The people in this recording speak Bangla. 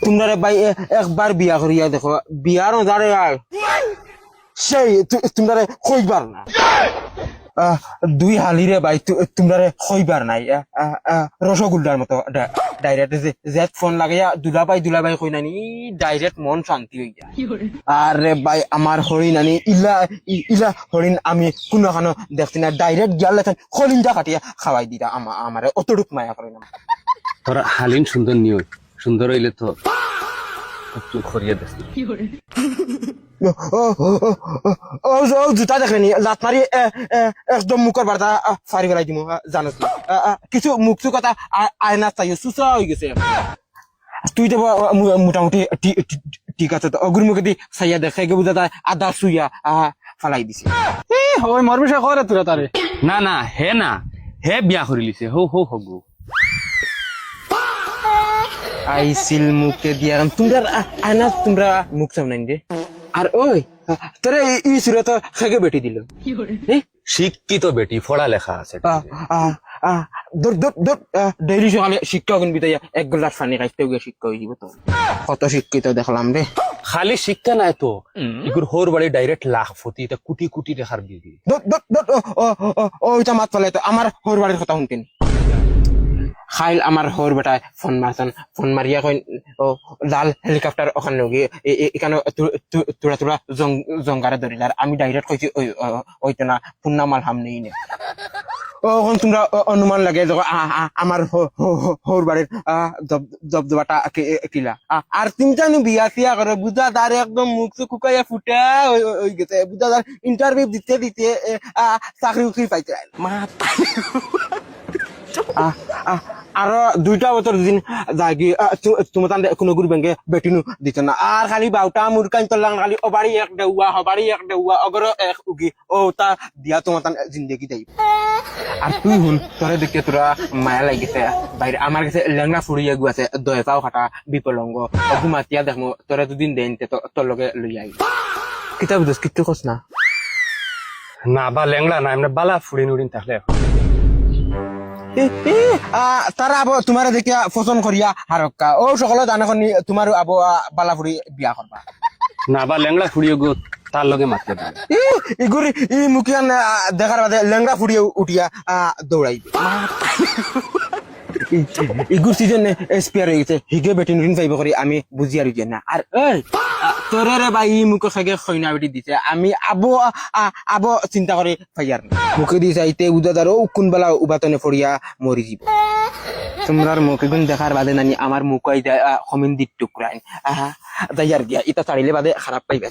তোমরা ভাই একবার বিয়া করিয়া দেখো বিয়ার ওজারে আর সেই তোমরা কইবার না দুই হালিরে ভাই তোমরা কইবার নাই রসগোল্লার মতো ডাইরেক্ট জেট ফোন লাগাইয়া দুলাবাই কই নানি ডাইরেক্ট মন শান্তি হইয়া আরে ভাই আমার হরিণ আনি ইলা হরিণ আমি কোনখানো দেখছি না ডাইরেক্ট গিয়ালে হরিণটা কাটিয়া খাওয়াই দিরা আমার অতটুক মায়া করে না তোর হালিম সুন্দর নিও সুন্দর হইলে তো একটু খরিয়ে দিস জোতা দেখেনি লাত মারি একদম মুখর বার্তা ফারি ফেলাই দিম জানো কিছু মুখ চুক কথা আয়না চাইও চুচা হয়ে গেছে তুই তো মোটামুটি ঠিক আছে তো অগুর মুখে দি চাইয়া দেখে বুঝা তাই আদা চুইয়া ফালাই দিছে হয় মোর বিষয় করে তোরা তারে না হে বিয়া করি লিছে হো হগু আইসিল মুখে দিয়া তোমরা আয়না তোমরা মুখ সামনে দে আর ওই তোরা ই সুরে তো খেগে বেটি দিল শিক্ষিত বেটি পড়া লেখা আছে ডেইলি সকালে শিক্ষা কিনবি তাই এক গ্লাস পানি খাইতে গিয়ে শিক্ষা হয়ে যাব তো কত শিক্ষিত দেখলাম রে খালি শিক্ষা নাই তো ইগুর হোর বাড়ি ডাইরেক্ট লাখপতি এটা কোটি কোটি টাকার বিবি ওইটা মাত ফেলে তো আমার হোর বাড়ির কথা শুনতেন খাইল আমার হোর বেটায় ফোন মারিয়া কই ও লাল হেলিকপ্টার ওখানে গিয়ে এখানে তোরা জঙ্গারে ধরিল আর আমি ডাইরেক্ট কইছি ওইটা না পুন্না মাল হাম নেই নে ওখান তোমরা অনুমান লাগে আমার হোর বাড়ির জবজবাটা কিলা আর তিনটা বিয়া ফিয়া করে বুঝাদার একদম মুখ কুকাইয়া ফুটা হয়ে গেছে বুঝাদার ইন্টারভিউ দিতে চাকরি উকরি পাইতে আরো 2টা বছর দিন যাগি তোমার কোনো গুরু ব্যাংকে বেটিনু দিত না আর খালি বাউটা মুরকান তলাং খালি ওবাড়ি এক দেউয়া হবাড়ি এক দেউয়া অগর এক উগি ও তা দিয়া তোমার জিন্দগি দেই আর তুই হুন তোরে দেখে তোরা মায়া লাগিছে বাইরে আমার কাছে লেংনা ফুড়িয়ে গুয়াছে দয়পাও খাটা বিপলঙ্গ অগুমাতিয়া দেখমু তোরা দুদিন দেন তোর লগে লই আই কিতাব দোষ কিচ্ছু কস না না বা লেংলা না এমনি বালা ফুড়ি নুড়িন থাকলে তারা আবো তোমার দেখিয়া পছন্দ করিয়া হারক্কা ও সকলে জানা তোমার আবো বালাফুরি বিয়া করবা না বা লেংলা ফুড়িয়ে গো তার লগে মারতে পারে ইগুরি ই মুখিয়ান দেখার বাদে লেংরা ফুড়িয়ে উঠিয়া দৌড়াইবে ইগুর সিজন এক্সপায়ার হয়ে গেছে হিগে বেটিন ঋণ পাইব করি আমি বুঝি আর না আর এই তোরে রে ভাই মুখে খাগে খৈনা বেটি দিছে আমি আবো চিন্তা করে ফাইয়ার মুখে দিছে আইতে উদাদার ও কোন বেলা উবাতনে ফড়িয়া মরি যাব তোমরার মুখে গুণ দেখার বাদে নানি আমার মুখ আই সমিন দিক টুকরাইন যাইয়ার গিয়া ইটা ছাড়িলে বাদে খারাপ পাইবে